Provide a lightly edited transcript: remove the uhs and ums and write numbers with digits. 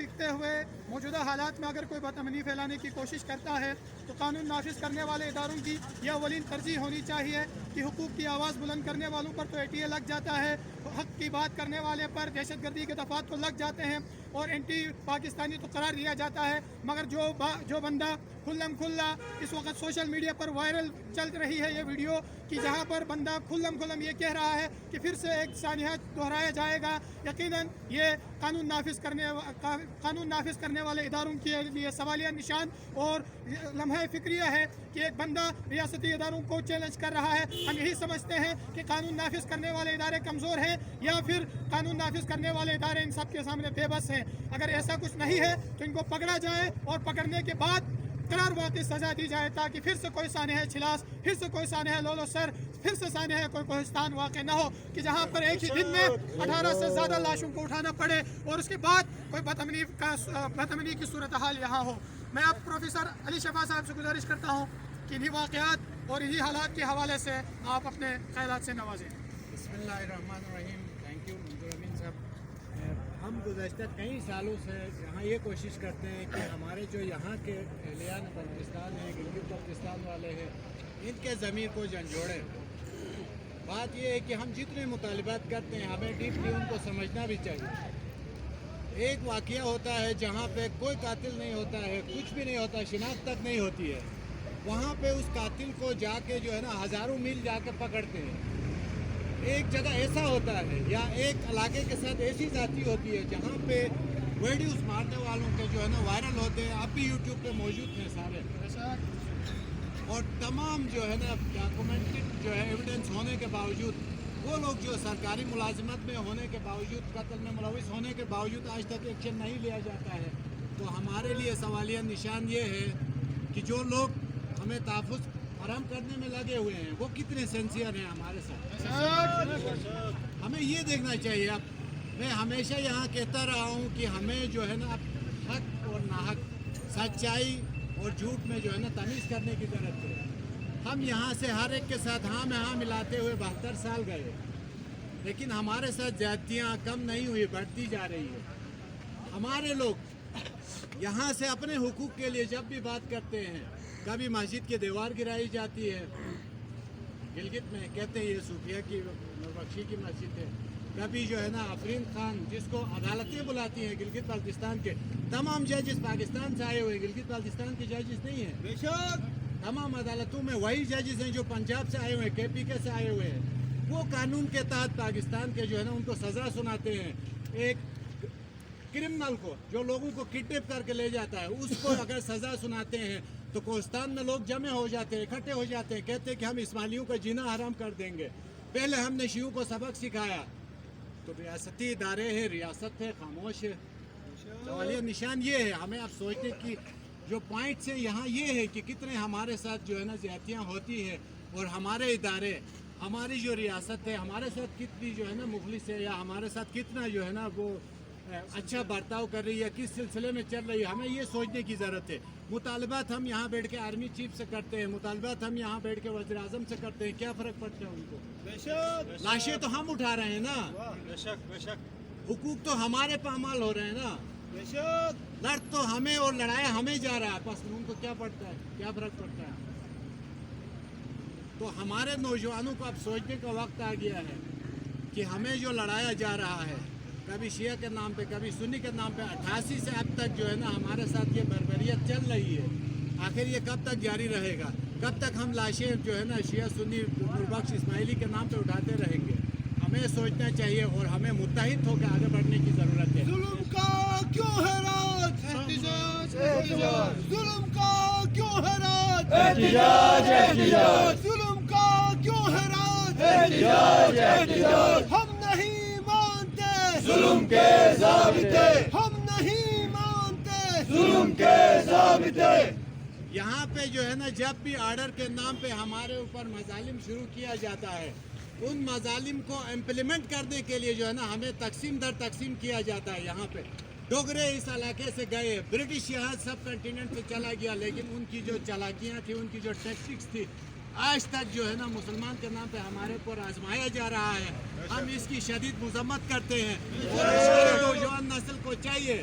سیکھتے ہوئے موجودہ حالات میں اگر کوئی بدامنی پھیلانے کی کوشش کرتا ہے تو قانون نافذ کرنے والے اداروں کی یہ اولین ترجیح ہونی چاہیے کہ حقوق کی آواز بلند کرنے والوں پر تو ATA لگ جاتا ہے، حق کی بات کرنے والے پر دہشت گردی کے دفعات تو لگ جاتے ہیں اور اینٹی پاکستانی تو قرار دیا جاتا ہے، مگر جو بندہ کھلم کھلا اس وقت سوشل میڈیا پر وائرل چل رہی ہے یہ ویڈیو کہ جہاں پر بندہ کھلم کھلم یہ کہہ رہا ہے کہ پھر سے ایک سانحہ دہرایا جائے گا، یقیناً یہ قانون نافذ کرنے والے اداروں کے لیے سوالیہ نشان اور لمحہ فکریہ ہے کہ ایک بندہ ریاستی اداروں کو چیلنج کر رہا ہے۔ ہم یہی سمجھتے ہیں کہ قانون نافذ کرنے والے ادارے کمزور ہیں یا پھر قانون نافذ کرنے والے ادارے ان سب کے سامنے بے بس ہیں۔ اگر ایسا کچھ نہیں ہے تو ان کو پکڑا جائے اور پکڑنے کے بعد قرار واقعی سزا دی جائے تاکہ پھر سے کوئی سانحہ چھلاس، پھر سے کوئی سانحہ لولو سر، پھر سے سانحہ کوئی کوہستان واقع نہ ہو کہ جہاں پر ایک ہی دن میں 18 سے زیادہ لاشوں کو اٹھانا پڑے اور اس کے بعد کوئی بدامنی کی صورتحال یہاں ہو۔ میں اب پروفیسر علی شفا صاحب سے گزارش کرتا ہوں کہ انہی واقعات اور انہی حالات کے حوالے سے آپ اپنے خیالات سے نوازیں۔ بسم اللہ الرحمن الرحیم۔ تھینک یو منظور امین صاحب۔ ہم گزشتہ کئی سالوں سے یہاں یہ کوشش کرتے ہیں کہ ہمارے جو یہاں کے اہلیان بلوچستان ہیں، گلگت بلتستان والے ہیں، ان کے ضمیر کو جھنجھوڑیں۔ بات یہ ہے کہ ہم جتنے مطالبات کرتے ہیں ہمیں ڈیپلی ان کو سمجھنا بھی چاہیے۔ ایک واقعہ ہوتا ہے جہاں پہ کوئی قاتل نہیں ہوتا ہے، کچھ بھی نہیں ہوتا، شناخت تک نہیں ہوتی ہے، وہاں پہ اس قاتل کو جا کے جو ہے نا ہزاروں میل جا کے پکڑتے ہیں۔ ایک جگہ ایسا ہوتا ہے یا ایک علاقے کے ساتھ ایسی ذاتی ہوتی ہے جہاں پہ ویڈیوز مارنے والوں کے جو ہے نا وائرل ہوتے ہیں، اب بھی یوٹیوب پہ موجود ہیں سارے، اور تمام جو ہے نا ڈاکومنٹڈ جو ہے ایویڈنس ہونے کے باوجود وہ لوگ جو سرکاری ملازمت میں ہونے کے باوجود، قتل میں ملوث ہونے کے باوجود آج تک ایکشن نہیں لیا جاتا ہے۔ تو ہمارے لیے سوالیہ نشان یہ ہے کہ جو لوگ ہمیں تحفظ فراہم کرنے میں لگے ہوئے ہیں وہ کتنے سنسیئر ہیں ہمارے ساتھ۔ ہمیں یہ دیکھنا چاہیے۔ اب میں ہمیشہ یہاں کہتا رہا ہوں کہ ہمیں جو ہے نا حق اور ناحق، سچائی اور جھوٹ میں جو ہے نا تمیز کرنے کی ضرورت ہے۔ ہم یہاں سے ہر ایک کے ساتھ ہاں میں ہاں ملاتے ہوئے 72 سال گئے، لیکن ہمارے ساتھ زیادتیاں کم نہیں ہوئی، بڑھتی جا رہی ہے۔ ہمارے لوگ یہاں سے اپنے حقوق کے لیے جب بھی بات کرتے ہیں، کبھی مسجد کی دیوار گرائی جاتی ہے، گلگت میں کہتے ہیں یہ صوفیہ کی نوربخشی کی مسجد ہے، کبھی جو ہے نا آفرین خان جس کو عدالتیں بلاتی ہیں گلگت بلتستان کے، تمام ججز پاکستان سے آئے ہوئے، گلگت بلتستان کے ججز نہیں ہیں، بے شک تمام عدالتوں میں وہی ججز ہیں جو پنجاب سے آئے ہوئے ہیں، KPK سے آئے ہوئے ہیں۔ وہ قانون کے تحت پاکستان کے جو ہے نا ان کو سزا سناتے ہیں۔ ایک کرمنل کو جو لوگوں کو کڈنیپ کر کے لے جاتا ہے اس کو اگر سزا سناتے ہیں تو کوہستان میں لوگ جمع ہو جاتے ہیں، اکٹھے ہو جاتے ہیں، کہتے ہیں کہ ہم اسماعیلیوں کا جینا حرام کر دیں گے۔ پہلے ہم نے شیعوں کو سبق سکھایا، تو ریاستی ادارے ہیں، ریاست ہے، خاموش ہے۔ سوالیہ نشان یہ ہے، ہمیں اب سوچنے کی جو پوائنٹس ہیں یہاں یہ ہے کہ کتنے ہمارے ساتھ جو ہے نا زیادتیاں ہوتی ہے، اور ہمارے ادارے، ہماری جو ریاست ہے ہمارے ساتھ کتنی جو ہے نا مخلص ہے، یا ہمارے ساتھ کتنا جو ہے نا وہ اچھا برتاؤ کر رہی ہے، کس سلسلے میں چل رہی ہے، ہمیں یہ سوچنے کی ضرورت ہے۔ مطالبات ہم یہاں بیٹھ کے آرمی چیف سے کرتے ہیں، مطالبات ہم یہاں بیٹھ کے وزیر اعظم سے کرتے ہیں، کیا فرق پڑتا ہے ان کو؟ لاشیں تو ہم اٹھا رہے ہیں نا، حقوق تو ہمارے پامال ہو رہے ہیں نا، لڑ تو ہمیں اور لڑایا ہمیں جا رہا ہے، بس ان کو کیا پڑتا ہے، کیا فرق پڑتا ہے؟ تو ہمارے نوجوانوں کو اب سوچنے کا وقت آ گیا ہے کہ ہمیں جو لڑایا جا رہا ہے، کبھی شیعہ کے نام پہ، کبھی سنی کے نام پہ، 88 سے اب تک جو ہے نا ہمارے ساتھ یہ بربریت چل رہی ہے، آخر یہ کب تک جاری رہے گا؟ کب تک ہم لاشیں جو ہے نا شیعہ سنی نوربخش اسماعیلی کے نام پہ اٹھاتے رہیں گے؟ ہمیں سوچنا چاہیے اور ہمیں متحد ہو کے آگے بڑھنے کی ضرورت ہے۔ ظلم کا کیوں ہے راج؟ ظلم کا کیوں ہے راج؟ ظلم کا کیوں ہے راج؟ ہم نہیں مانتے ظلم کے ضابطے، ہم نہیں مانتے ظلم کے ضابطے۔ یہاں پہ جو ہے نا جب بھی آرڈر کے نام پہ ہمارے اوپر مظالم شروع کیا جاتا ہے، ان مظالم کو امپلیمنٹ کرنے کے لیے جو ہے نا ہمیں تقسیم در تقسیم کیا جاتا ہے۔ یہاں پہ ڈوگرے اس علاقے سے گئے، برٹش یہاں سب کنٹیننٹ سے چلا گیا، لیکن ان کی جو چالاکیاں تھیں، ان کی جو ٹیکٹکس تھی، آج تک جو ہے نا مسلمان کے نام پہ ہمارے اوپر آزمایا جا رہا ہے۔ ہم اس کی شدید مذمت کرتے ہیں اور ہمارے نوجوان نسل کو چاہیے